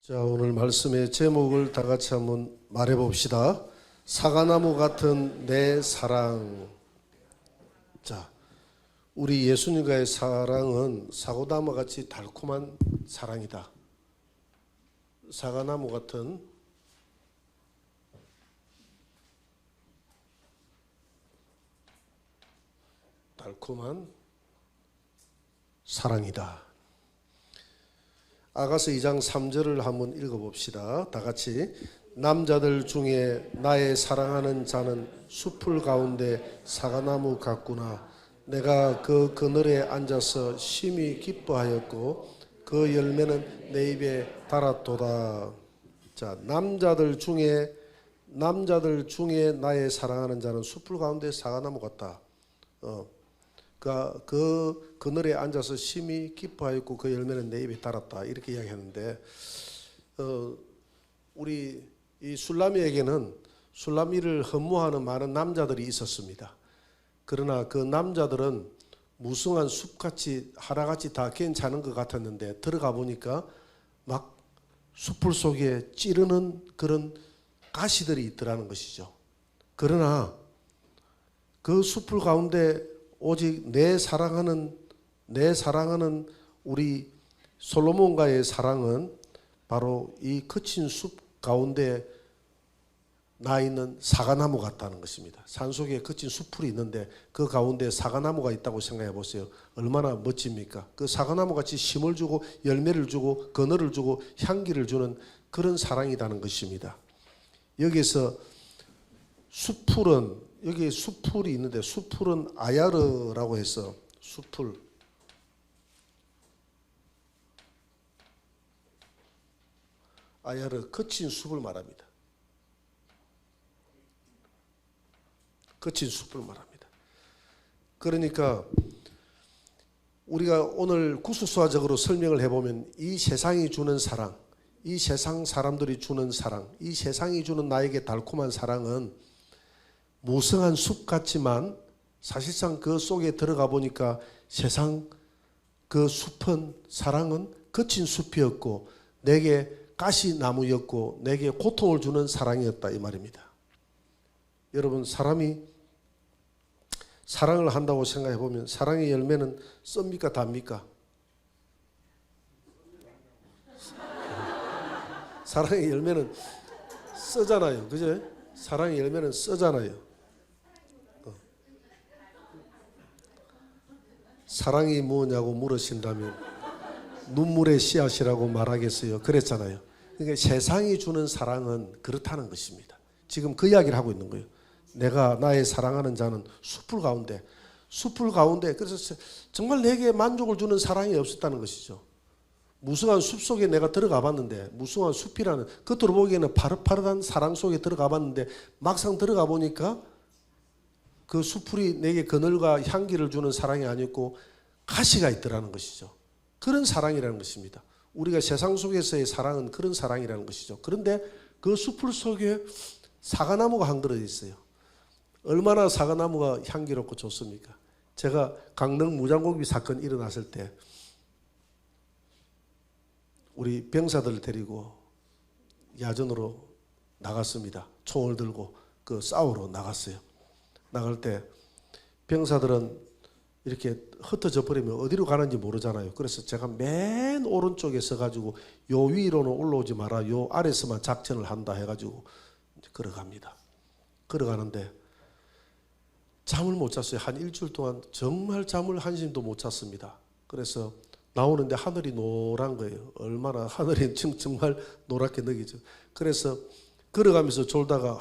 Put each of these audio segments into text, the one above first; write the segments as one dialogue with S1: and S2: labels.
S1: 자, 오늘 말씀의 제목을 다 같이 한번 말해 봅시다. 사과나무 같은 내 사랑. 자, 우리 예수님과의 사랑은 사과나무 같이 달콤한 사랑이다. 사과나무 같은 달콤한 사랑이다. 아가서 2장 3절을 한번 읽어봅시다. 다 같이. 남자들 중에 나의 사랑하는 자는 숲풀 가운데 사과나무 같구나. 내가 그 그늘에 앉아서 심히 기뻐하였고 그 열매는 내 입에 달았도다. 자, 남자들 중에 나의 사랑하는 자는 숲풀 가운데 사과나무 같다. 그 그늘에 앉아서 심히 기뻐하였고 그 열매는 내 입에 달았다. 이렇게 이야기하는데, 우리 이 술라미에게는 술라미를 흠모하는 많은 남자들이 있었습니다. 그러나 그 남자들은 무성한 숲같이 하나같이 다 괜찮은 것 같았는데 들어가 보니까 막 숲풀 속에 찌르는 그런 가시들이 있더라는 것이죠. 그러나 그 숲풀 가운데 오직 내 사랑하는 우리 솔로몬과의 사랑은 바로 이 거친 숲 가운데 나 있는 사과나무 같다는 것입니다. 산속에 거친 숲풀이 있는데 그 가운데 사과나무가 있다고 생각해 보세요. 얼마나 멋집니까? 그 사과나무 같이 힘을 주고 열매를 주고 그늘을 주고 향기를 주는 그런 사랑이라는 것입니다. 여기서 숲풀은, 여기 숲풀이 있는데 숲풀은 아야르라고 해서 숲풀, 아야르, 거친 숲을 말합니다. 거친 숲을 말합니다. 그러니까 우리가 오늘 구수수화적으로 설명을 해보면 이 세상이 주는 사랑, 이 세상 사람들이 주는 사랑, 이 세상이 주는 나에게 달콤한 사랑은 무성한 숲 같지만 사실상 그 속에 들어가 보니까 세상 그 숲은, 사랑은 거친 숲이었고 내게 가시나무였고 내게 고통을 주는 사랑이었다, 이 말입니다. 여러분, 사람이 사랑을 한다고 생각해 보면 사랑의 열매는 씁니까 답니까? 사랑의 열매는 쓰잖아요, 그죠? 사랑의 열매는 쓰잖아요. 사랑이 뭐냐고 물으신다면 눈물의 씨앗이라고 말하겠어요. 그랬잖아요. 그러니까 세상이 주는 사랑은 그렇다는 것입니다. 지금 그 이야기를 하고 있는 거예요. 내가 나의 사랑하는 자는 숲풀 가운데 그래서 정말 내게 만족을 주는 사랑이 없었다는 것이죠. 무성한 숲 속에 내가 들어가 봤는데, 무성한 숲이라는, 겉으로 보기에는 파릇파릇한 사랑 속에 들어가 봤는데 막상 들어가 보니까 그 숲풀이 내게 그늘과 향기를 주는 사랑이 아니었고 가시가 있더라는 것이죠. 그런 사랑이라는 것입니다. 우리가 세상 속에서의 사랑은 그런 사랑이라는 것이죠. 그런데 그 숲풀 속에 사과나무가 한 그릇 있어요. 얼마나 사과나무가 향기롭고 좋습니까? 제가 강릉 무장공비 사건 일어났을 때 우리 병사들을 데리고 야전으로 나갔습니다. 총을 들고 그 싸우러 나갔어요. 나갈 때 병사들은 이렇게 흩어져 버리면 어디로 가는지 모르잖아요. 그래서 제가 맨 오른쪽에 서가지고 요 위로는 올라오지 마라, 요 아래서만 작전을 한다 해가지고 걸어갑니다. 걸어가는데 잠을 못 잤어요. 한 일주일 동안 정말 잠을 한숨도 못 잤습니다. 그래서 나오는데 하늘이 노란 거예요. 얼마나 하늘이 정말 노랗게 느끼죠. 그래서 걸어가면서 졸다가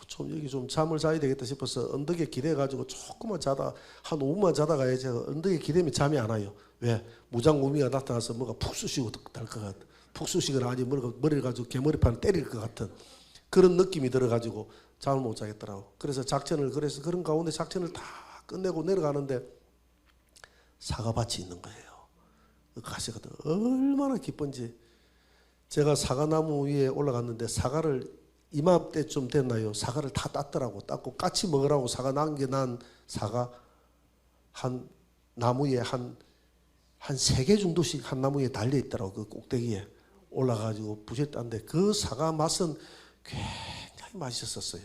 S1: 좀 여기 좀 잠을 자야 되겠다 싶어서 언덕에 기대가지고 조금만 자다 한 5분만 자다가 제가 언덕에 기대면 잠이 안 와요. 왜? 무장무미가 나타나서 뭐가 푹 쑤시고 날 것 같은, 푹 쑤시거나 아니면 머리를 가지고 개머리판을 때릴 것 같은 그런 느낌이 들어가지고 잠을 못 자겠더라고. 그래서 그래서 그런 가운데 작전을 다 끝내고 내려가는데 사과밭이 있는 거예요. 그 가시가 얼마나 기쁜지. 제가 사과나무 위에 올라갔는데 사과를 이맘때쯤 됐나요? 사과를 다 땄더라고. 땄고 까치 먹으라고 사과 남겨난 사과 한 나무에 한 3개 정도씩 한 나무에 달려 있더라고. 그 꼭대기에 올라가지고 부셨다는데 그 사과 맛은 굉장히 맛있었어요.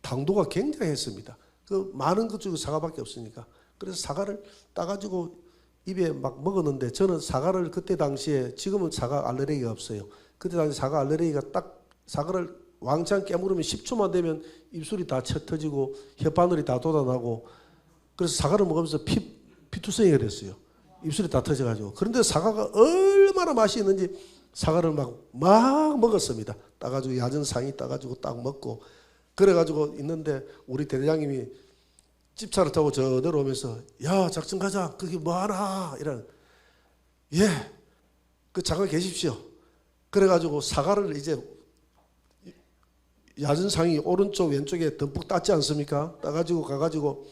S1: 당도가 굉장했습니다. 그 많은 것 중에 사과밖에 없으니까. 그래서 사과를 따가지고 입에 막 먹었는데 저는 사과를 그때 당시에 지금은 사과 알레르기가 없어요. 그때 당시 사과 알레르기가 딱 사과를 왕창 깨물으면 10초만 되면 입술이 다 터지고 혓바늘이 다 돋아나고 그래서 사과를 먹으면서 피투성이가 됐어요. 입술이 다 터져가지고. 그런데 사과가 얼마나 맛이 있는지 사과를 막 먹었습니다. 따가지고 야전상이 따가지고 딱 먹고 그래가지고 있는데 우리 대장님이 집차를 타고 저 내려오면서 야 작전 가자 그게 뭐하나 이런 예 그 잠깐 계십시오. 그래가지고 사과를 이제 야전상이 오른쪽 왼쪽에 듬뿍 땄지 않습니까? 따가지고 가가지고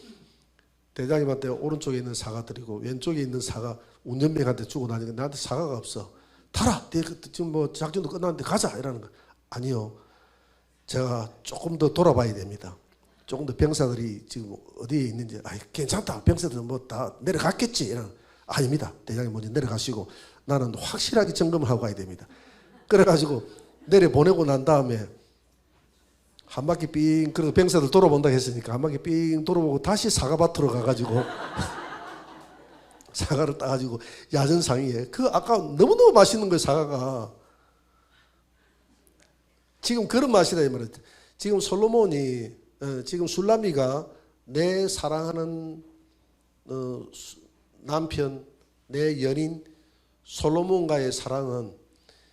S1: 대장님한테 오른쪽에 있는 사과 드리고 왼쪽에 있는 사과 운전병한테 주고 나니까 나한테 사과가 없어. 타라. 지금 뭐 작전도 끝났는데 가자 이러는 거. 아니요. 제가 조금 더 돌아봐야 됩니다. 조금 더 병사들이 지금 어디에 있는지 괜찮다. 병사들은 뭐 다 내려갔겠지. 이런 아닙니다. 대장님 먼저 내려가시고 나는 확실하게 점검을 하고 가야 됩니다. 그래가지고 내려보내고 난 다음에 한 바퀴 삥 그리고 병사들 돌아본다 했으니까 한 바퀴 삥 돌아보고 다시 사과밭으로 가가지고 사과를 따가지고 야전상위에 그 아까 너무너무 맛있는 거예요. 사과가 지금 그런 맛이다 이 말이에요. 지금 솔로몬이 지금 술람미가 내 사랑하는 남편 내 연인 솔로몬과의 사랑은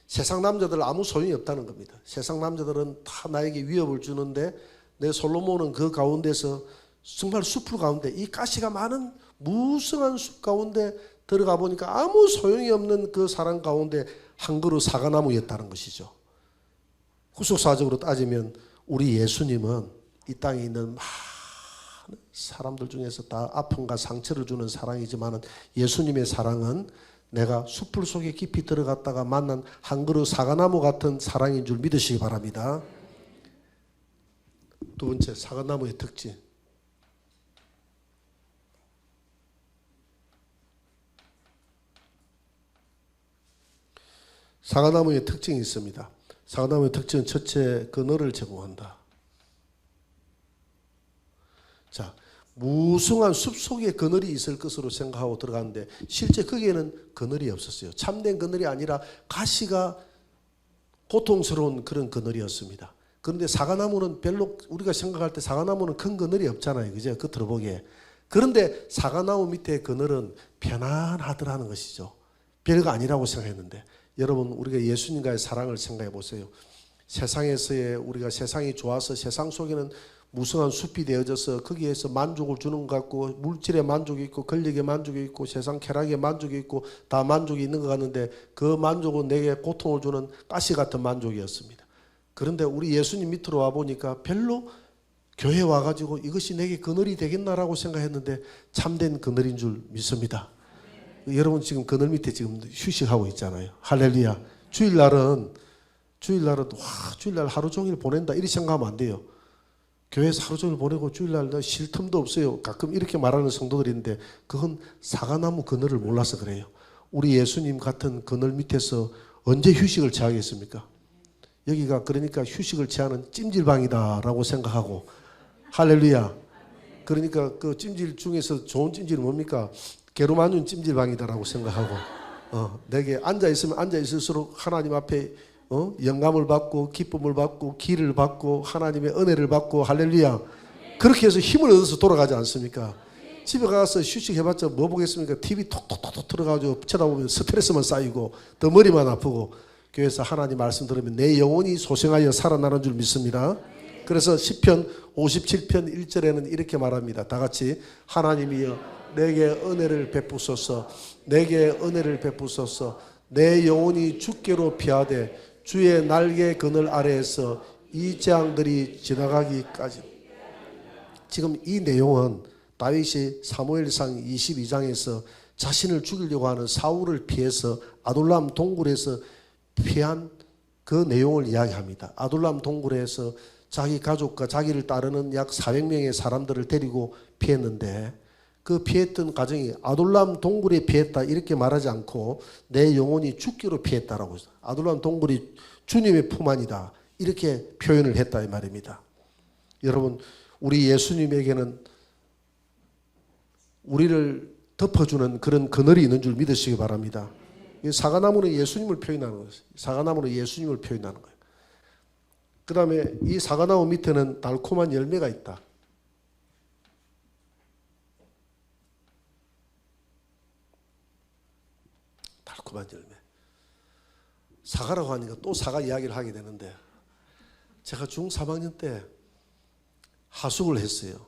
S1: 세상 남자들 아무 소용이 없다는 겁니다. 세상 남자들은 다 나에게 위협을 주는데 내 솔로몬은 그 가운데서 정말 숲을 가운데 이 가시가 많은 무성한 숲 가운데 들어가 보니까 아무 소용이 없는 그 사랑 가운데 한 그루 사과나무였다는 것이죠. 후속사적으로 따지면 우리 예수님은 이 땅에 있는 많은 사람들 중에서 다 아픔과 상처를 주는 사랑이지만 예수님의 사랑은 내가 숲을 속에 깊이 들어갔다가 만난 한 그루 사과나무 같은 사랑인 줄 믿으시기 바랍니다. 두 번째, 사과나무의 특징. 사과나무의 특징이 있습니다. 사과나무의 특징은 첫째, 그늘을 제공한다. 자, 무성한 숲속에 그늘이 있을 것으로 생각하고 들어갔는데 실제 거기에는 그늘이 없었어요. 참된 그늘이 아니라 가시가 고통스러운 그런 그늘이었습니다. 그런데 사과나무는 별로 우리가 생각할 때 사과나무는 큰 그늘이 없잖아요. 그죠? 겉으로 보기에. 그런데 사과나무 밑에 그늘은 편안하더라는 것이죠. 별거 아니라고 생각했는데 여러분 우리가 예수님과의 사랑을 생각해 보세요. 세상에서의 우리가 세상이 좋아서 세상 속에는 무성한 숲이 되어져서 거기에서 만족을 주는 것 같고 물질에 만족이 있고 권력에 만족이 있고 세상 쾌락에 만족이 있고 다 만족이 있는 것 같는데 그 만족은 내게 고통을 주는 가시 같은 만족이었습니다. 그런데 우리 예수님 밑으로 와보니까 별로 교회 와가지고 이것이 내게 그늘이 되겠나라고 생각했는데 참된 그늘인 줄 믿습니다. 여러분 지금 그늘 밑에 지금 휴식하고 있잖아요. 할렐루야. 주일날은 주일날 하루 종일 보낸다 이렇게 생각하면 안 돼요. 교회에서 하루 종일 보내고 주일날 쉴 틈도 없어요. 가끔 이렇게 말하는 성도들이 있는데 그건 사과나무 그늘을 몰라서 그래요. 우리 예수님 같은 그늘 밑에서 언제 휴식을 취하겠습니까? 여기가 그러니까 휴식을 취하는 찜질방이다라고 생각하고 할렐루야. 그러니까 그 찜질 중에서 좋은 찜질은 뭡니까? 게르마늄 찜질방이다라고 생각하고 내게 앉아있으면 앉아있을수록 하나님 앞에 영감을 받고 기쁨을 받고 기를 받고 하나님의 은혜를 받고 할렐루야. 그렇게 해서 힘을 얻어서 돌아가지 않습니까? 집에 가서 휴식해봤자 뭐 보겠습니까? TV 톡톡톡 들어가지고 쳐다보면 스트레스만 쌓이고 더 머리만 아프고 교회에서 하나님 말씀 들으면 내 영혼이 소생하여 살아나는 줄 믿습니다. 그래서 시편 57편 1절에는 이렇게 말합니다. 다 같이 하나님이여 내게 은혜를 베푸소서 내게 은혜를 베푸소서 내 영혼이 주께로 피하되 주의 날개 그늘 아래에서 이 재앙들이 지나가기까지. 지금 이 내용은 다윗이 사무엘상 22장에서 자신을 죽이려고 하는 사울을 피해서 아둘람 동굴에서 피한 그 내용을 이야기합니다. 아둘람 동굴에서 자기 가족과 자기를 따르는 약 400명의 사람들을 데리고 피했는데 그 피했던 가정이 아둘람 동굴에 피했다 이렇게 말하지 않고 내 영혼이 죽기로 피했다라고 했어요. 아둘람 동굴이 주님의 품 안이다 이렇게 표현을 했다 이 말입니다. 여러분 우리 예수님에게는 우리를 덮어주는 그런 그늘이 있는 줄 믿으시기 바랍니다. 사과나무는 예수님을 표현하는 거예요. 사과나무는 예수님을 표현하는 거예요. 그 다음에 이 사과나무 밑에는 달콤한 열매가 있다. 달콤한 열매. 사과라고 하니까 또 사과 이야기를 하게 되는데 제가 중3학년 때 하숙을 했어요.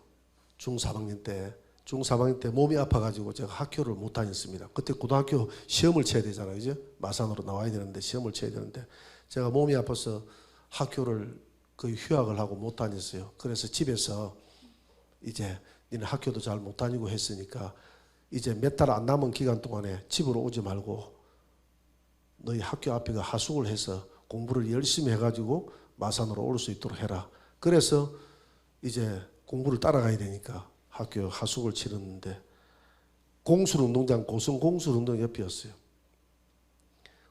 S1: 중3학년 때 몸이 아파가지고 제가 학교를 못 다녔습니다. 그때 고등학교 시험을 쳐야 되잖아요. 이제 마산으로 나와야 되는데 시험을 쳐야 되는데 제가 몸이 아파서 학교를 거의 휴학을 하고 못 다녔어요. 그래서 집에서 이제 니는 학교도 잘 못 다니고 했으니까 이제 몇 달 안 남은 기간 동안에 집으로 오지 말고 너희 학교 앞에 그 하숙을 해서 공부를 열심히 해가지고 마산으로 올 수 있도록 해라. 그래서 이제 공부를 따라가야 되니까 학교 하숙을 치렀는데 공술운동장 고성 공술운동장 옆이었어요.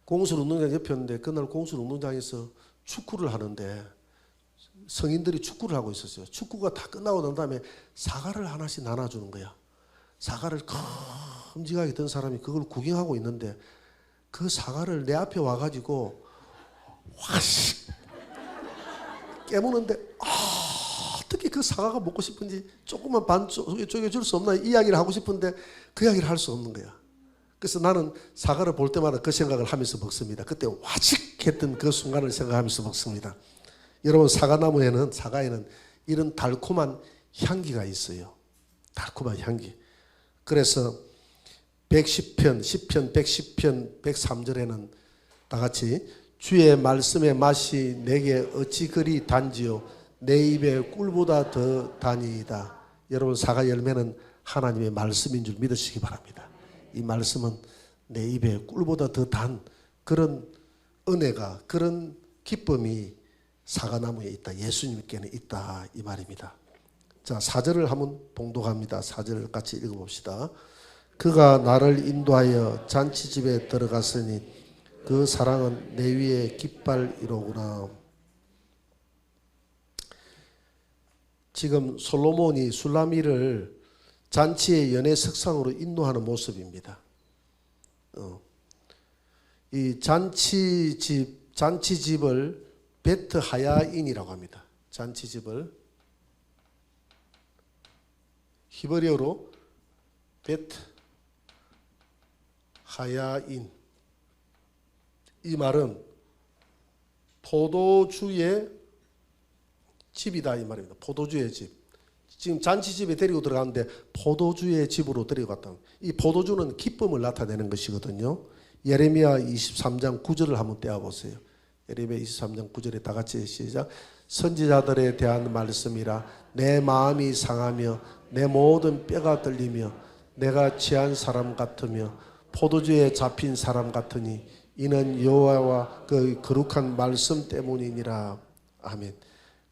S1: 공술운동장 옆이었는데 그날 공술운동장에서 축구를 하는데 성인들이 축구를 하고 있었어요. 축구가 다 끝나고 난 다음에 사과를 하나씩 나눠주는 거야. 사과를 큼직하게 든 사람이 그걸 구경하고 있는데 그 사과를 내 앞에 와가지고 확 깨무는데 어떻게 그 사과가 먹고 싶은지 조금만 반 쪼개줄 수 없나 이야기를 하고 싶은데 그 이야기를 할 수 없는 거야. 그래서 나는 사과를 볼 때마다 그 생각을 하면서 먹습니다. 그때 와직 했던 그 순간을 생각하면서 먹습니다. 여러분 사과에는 이런 달콤한 향기가 있어요. 달콤한 향기. 그래서 110편, 10편, 110편, 103절에는 다 같이 주의 말씀의 맛이 내게 어찌 그리 단지요 내 입에 꿀보다 더 단이다. 여러분 사과 열매는 하나님의 말씀인 줄 믿으시기 바랍니다. 이 말씀은 내 입에 꿀보다 더 단 그런 은혜가 그런 기쁨이 사과나무에 있다. 예수님께는 있다 이 말입니다. 자 4절을 한번 봉독합니다. 4절을 같이 읽어봅시다. 그가 나를 인도하여 잔치집에 들어갔으니 그 사랑은 내 위에 깃발이로구나. 지금 솔로몬이 술라미를 잔치의 연회 석상으로 인도하는 모습입니다. 이 잔치집을 베트 하야인이라고 합니다. 잔치집을 히브리어로 베트 하야인. 이 말은 포도주의 집이다 이 말입니다. 포도주의 집. 지금 잔치집에 데리고 들어가는데 포도주의 집으로 데리고 갔다. 이 포도주는 기쁨을 나타내는 것이거든요. 예레미야 23장 9절을 한번 떼어보세요. 예레미야 23장 9절에 다 같이 시작. 선지자들에 대한 말씀이라 내 마음이 상하며 내 모든 뼈가 떨리며 내가 취한 사람 같으며 포도주에 잡힌 사람 같으니 이는 여호와와 그 거룩한 말씀 때문이니라. 아멘.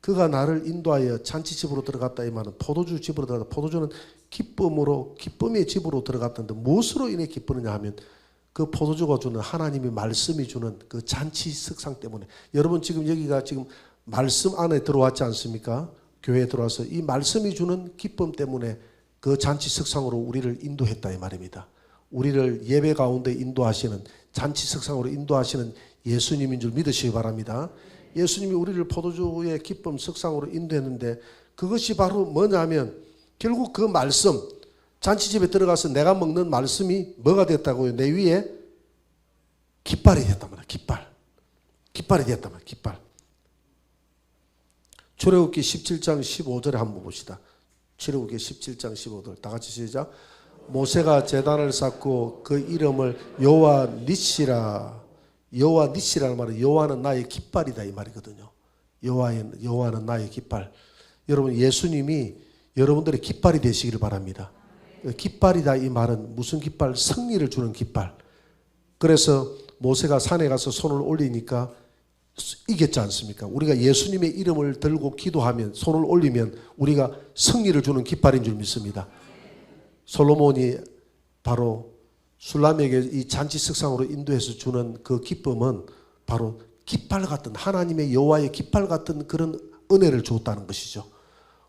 S1: 그가 나를 인도하여 잔치집으로 들어갔다 이 말은 포도주 집으로 들어갔다. 포도주는 기쁨의 집으로 들어갔던데 무엇으로 인해 기쁘느냐 하면 그 포도주가 주는 하나님의 말씀이 주는 그 잔치 석상 때문에. 여러분 지금 여기가 지금 말씀 안에 들어왔지 않습니까? 교회에 들어와서 이 말씀이 주는 기쁨 때문에 그 잔치 석상으로 우리를 인도했다 이 말입니다. 우리를 예배 가운데 인도하시는 잔치 석상으로 인도하시는 예수님인 줄 믿으시기 바랍니다. 예수님이 우리를 포도주의 기쁨 석상으로 인도했는데 그것이 바로 뭐냐면 결국 그 말씀 잔치집에 들어가서 내가 먹는 말씀이 뭐가 됐다고요? 내 위에 깃발이 됐단 말이야. 깃발이 됐단 말이야. 깃발. 출애굽기 17장 15절에 한번 봅시다. 출애굽기 17장 15절 다 같이 시작. 모세가 제단을 쌓고 그 이름을 여호와 니시라. 여호와 니시라는 말은 여호와는 나의 깃발이다 이 말이거든요. 여호와는 나의 깃발. 여러분 예수님이 여러분들의 깃발이 되시기를 바랍니다. 깃발이다 이 말은 무슨 깃발? 승리를 주는 깃발. 그래서 모세가 산에 가서 손을 올리니까 이겼지 않습니까? 우리가 예수님의 이름을 들고 기도하면 손을 올리면 우리가 승리를 주는 깃발인 줄 믿습니다. 솔로몬이 바로 술람에게 이 잔치석상으로 인도해서 주는 그 기쁨은 바로 깃발 같은, 하나님의 여호와의 깃발 같은 그런 은혜를 주었다는 것이죠.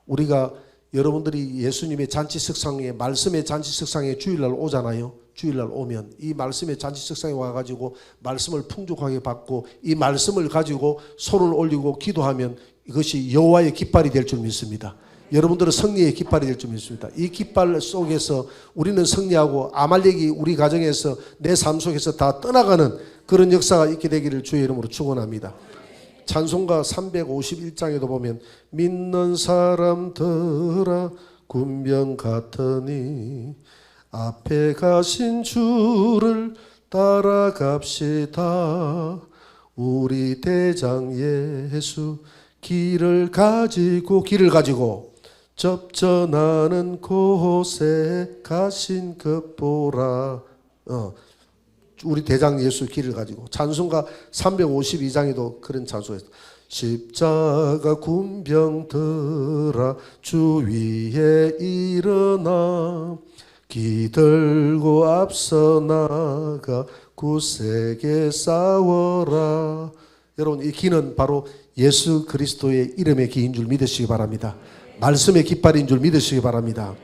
S1: 우리가 여러분들이 예수님의 잔치석상에, 말씀의 잔치석상에 주일날 오잖아요. 주일날 오면 이 말씀의 잔치석상에 와가지고 말씀을 풍족하게 받고 이 말씀을 가지고 손을 올리고 기도하면 이것이 여호와의 깃발이 될 줄 믿습니다. 여러분들은 승리의 깃발이 될 줄 믿습니다. 이 깃발 속에서 우리는 승리하고 아말렉이 우리 가정에서 내 삶 속에서 다 떠나가는 그런 역사가 있게 되기를 주의 이름으로 축원합니다. 찬송가 351장에도 보면 믿는 사람들아 군병 같으니 앞에 가신 주를 따라갑시다. 우리 대장 예수 길을 가지고 접전하는 곳에 가신 것 보라. 우리 대장 예수 길을 가지고. 찬송가 352장에도 그런 찬송가 있어요. 십자가 군병들아 주 위에 일어나 기들고 앞서 나가 굳세게 싸워라. 여러분, 이 기는 바로 예수 그리스도의 이름의 기인 줄 믿으시기 바랍니다. 말씀의 깃발인 줄 믿으시기 바랍니다.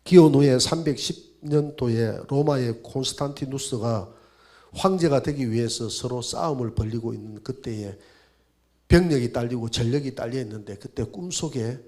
S1: 기원 후에 310년도에 로마의 콘스탄티누스가 황제가 되기 위해서 서로 싸움을 벌이고 있는 그때에 병력이 딸리고 전력이 딸려 있는데 그때 꿈속에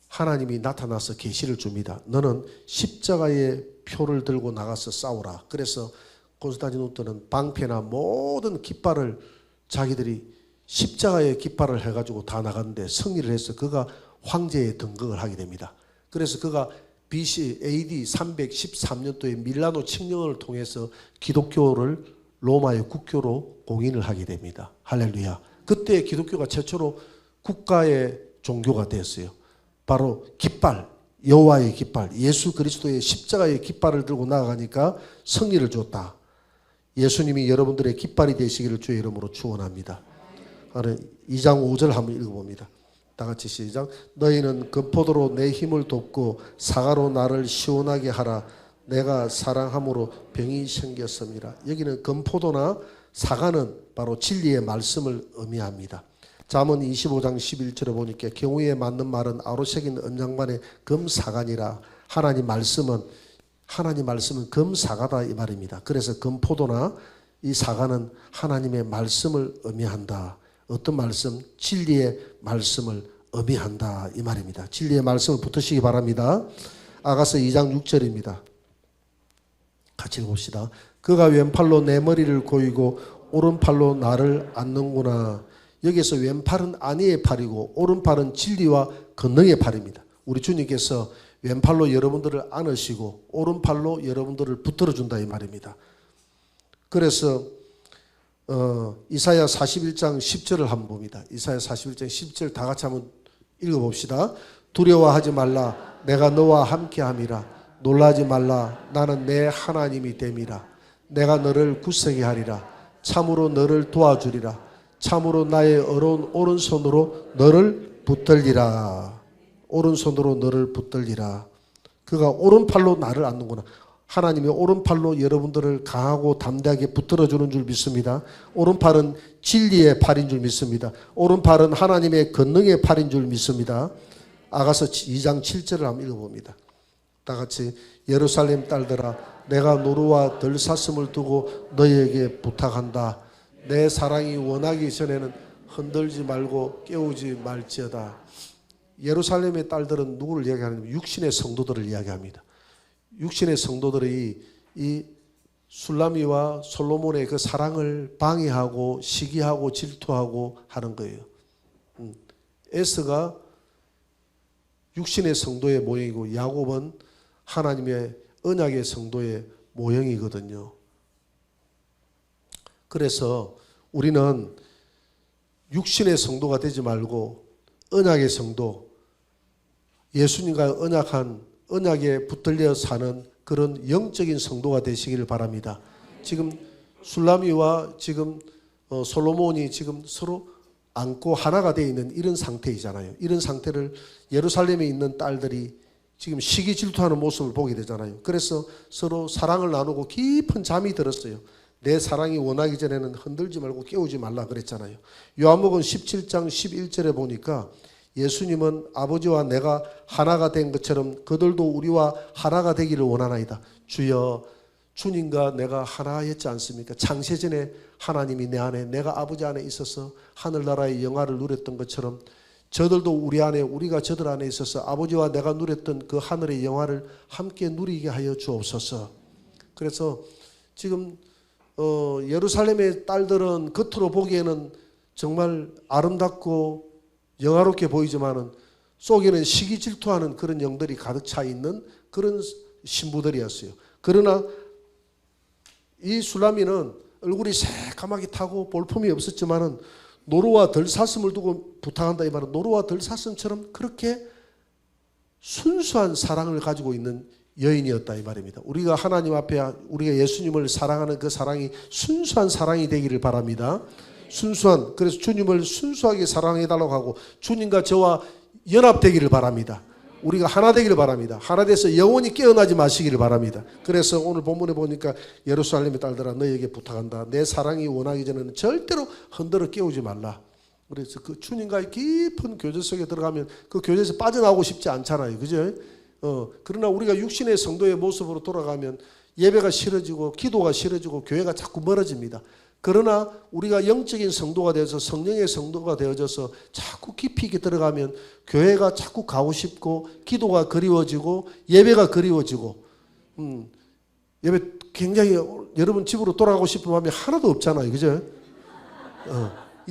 S1: 하나님이 나타나서 계시를 줍니다. 너는 십자가의 표를 들고 나가서 싸우라. 그래서 콘스탄티누스는 방패나 모든 깃발을 자기들이 십자가의 깃발을 해가지고 다 나갔는데 승리를 해서 그가 황제에 등극을 하게 됩니다. 그래서 그가 BC AD 313년도에 밀라노 칙령을 통해서 기독교를 로마의 국교로 공인을 하게 됩니다. 할렐루야. 그때 기독교가 최초로 국가의 종교가 됐어요. 바로 깃발, 여호와의 깃발, 예수 그리스도의 십자가의 깃발을 들고 나아가니까 승리를 줬다. 예수님이 여러분들의 깃발이 되시기를 주의 이름으로 축원합니다. 2장 5절 한번 읽어봅니다. 다 같이 시작. 너희는 금포도로 내 힘을 돕고 사과로 나를 시원하게 하라. 내가 사랑함으로 병이 생겼습니다. 여기는 금포도나 사과는 바로 진리의 말씀을 의미합니다. 잠언 25장 11절에 보니까 경우에 맞는 말은 아로새긴 언장반의 금사과니라. 하나님 말씀은 금사과다 이 말입니다. 그래서 금포도나 이 사과는 하나님의 말씀을 의미한다. 어떤 말씀? 진리의 말씀을 의미한다 이 말입니다. 진리의 말씀을 붙으시기 바랍니다. 아가서 2장 6절입니다. 같이 읽읍시다. 그가 왼팔로 내 머리를 고이고 오른팔로 나를 안는구나. 여기서 왼팔은 안위의 팔이고 오른팔은 진리와 권능의 팔입니다. 우리 주님께서 왼팔로 여러분들을 안으시고 오른팔로 여러분들을 붙들어 준다 이 말입니다. 그래서 이사야 41장 10절을 한번 봅니다. 이사야 41장 10절 다 같이 한번 읽어봅시다. 두려워하지 말라. 내가 너와 함께함이라. 놀라지 말라. 나는 내 하나님이 됨이라. 내가 너를 굳세게 하리라. 참으로 너를 도와주리라. 참으로 나의 어려운 오른손으로 너를 붙들리라. 오른손으로 너를 붙들리라. 그가 오른팔로 나를 안는구나. 하나님의 오른팔로 여러분들을 강하고 담대하게 붙들어주는 줄 믿습니다. 오른팔은 진리의 팔인 줄 믿습니다. 오른팔은 하나님의 권능의 팔인 줄 믿습니다. 아가서 2장 7절을 한번 읽어봅니다. 다 같이 예루살렘 딸들아 내가 노루와 들사슴을 두고 너희에게 부탁한다. 내 사랑이 원하기 전에는 흔들지 말고 깨우지 말지어다. 예루살렘의 딸들은 누구를 이야기하냐면 육신의 성도들을 이야기합니다. 육신의 성도들이 이 술라미와 솔로몬의 그 사랑을 방해하고 시기하고 질투하고 하는 거예요. 에스가 육신의 성도의 모형이고 야곱은 하나님의 언약의 성도의 모형이거든요. 그래서 우리는 육신의 성도가 되지 말고 언약의 성도, 예수님과 언약에 붙들려 사는 그런 영적인 성도가 되시기를 바랍니다. 지금 술라미와 지금 솔로몬이 지금 서로 안고 하나가 되어 있는 이런 상태이잖아요. 이런 상태를 예루살렘에 있는 딸들이 지금 시기 질투하는 모습을 보게 되잖아요. 그래서 서로 사랑을 나누고 깊은 잠이 들었어요. 내 사랑이 원하기 전에는 흔들지 말고 깨우지 말라 그랬잖아요. 요한복음 17장 11절에 보니까 예수님은 아버지와 내가 하나가 된 것처럼 그들도 우리와 하나가 되기를 원하나이다. 주여, 주님과 내가 하나였지 않습니까? 창세전에 하나님이 내 안에, 내가 아버지 안에 있어서 하늘나라의 영화를 누렸던 것처럼 저들도 우리 안에, 우리가 저들 안에 있어서 아버지와 내가 누렸던 그 하늘의 영화를 함께 누리게 하여 주옵소서. 그래서 지금 예루살렘의 딸들은 겉으로 보기에는 정말 아름답고 영화롭게 보이지만은 속에는 시기 질투하는 그런 영들이 가득 차 있는 그런 신부들이었어요. 그러나 이 술라미는 얼굴이 새까맣게 타고 볼품이 없었지만은 노루와 덜사슴을 두고 부탁한다 이 말은 노루와 덜사슴처럼 그렇게 순수한 사랑을 가지고 있는 여인이었다 이 말입니다. 우리가 하나님 앞에 우리가 예수님을 사랑하는 그 사랑이 순수한 사랑이 되기를 바랍니다. 순수한, 그래서 주님을 순수하게 사랑해달라고 하고 주님과 저와 연합되기를 바랍니다. 우리가 하나 되기를 바랍니다. 하나 돼서 영원히 깨어나지 마시기를 바랍니다. 그래서 오늘 본문에 보니까 예루살렘의 딸들아 너희에게 부탁한다. 내 사랑이 원하기 전에는 절대로 흔들어 깨우지 말라. 그래서 그 주님과의 깊은 교제 속에 들어가면 그 교제에서 빠져나오고 싶지 않잖아요. 그죠? 그러나 우리가 육신의 성도의 모습으로 돌아가면 예배가 싫어지고 기도가 싫어지고 교회가 자꾸 멀어집니다. 그러나 우리가 영적인 성도가 되어서 성령의 성도가 되어져서 자꾸 깊이 있게 들어가면 교회가 자꾸 가고 싶고 기도가 그리워지고 예배가 그리워지고 예배 굉장히 여러분 집으로 돌아가고 싶은 마음이 하나도 없잖아요. 그죠?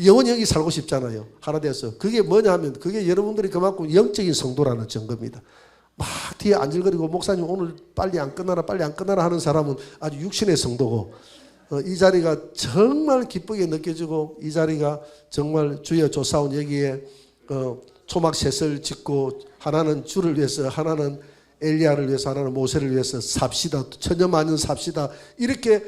S1: 영원히 여기 살고 싶잖아요. 하나 돼서. 그게 뭐냐 하면 그게 여러분들이 그만큼 영적인 성도라는 증거입니다. 막 뒤에 안질거리고 목사님 오늘 빨리 안 끝나라 하는 사람은 아주 육신의 성도고 이 자리가 정말 기쁘게 느껴지고 이 자리가 정말 주여 조사온 여기에 초막셋을 짓고 하나는 주를 위해서 하나는 엘리야를 위해서 하나는 모세를 위해서 삽시다. 천년만년 삽시다. 이렇게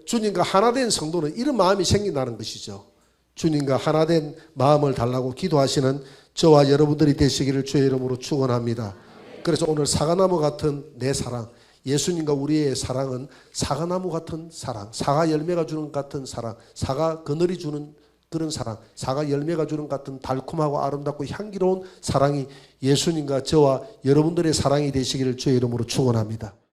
S1: 주님과 하나된 성도는 이런 마음이 생긴다는 것이죠. 주님과 하나된 마음을 달라고 기도하시는 저와 여러분들이 되시기를 주의 이름으로 축원합니다. 그래서 오늘 사과나무 같은 내 사랑, 예수님과 우리의 사랑은 사과나무 같은 사랑, 사과 열매가 주는 같은 사랑, 사과 그늘이 주는 그런 사랑, 사과 열매가 주는 같은 달콤하고 아름답고 향기로운 사랑이 예수님과 저와 여러분들의 사랑이 되시기를 주의 이름으로 축원합니다.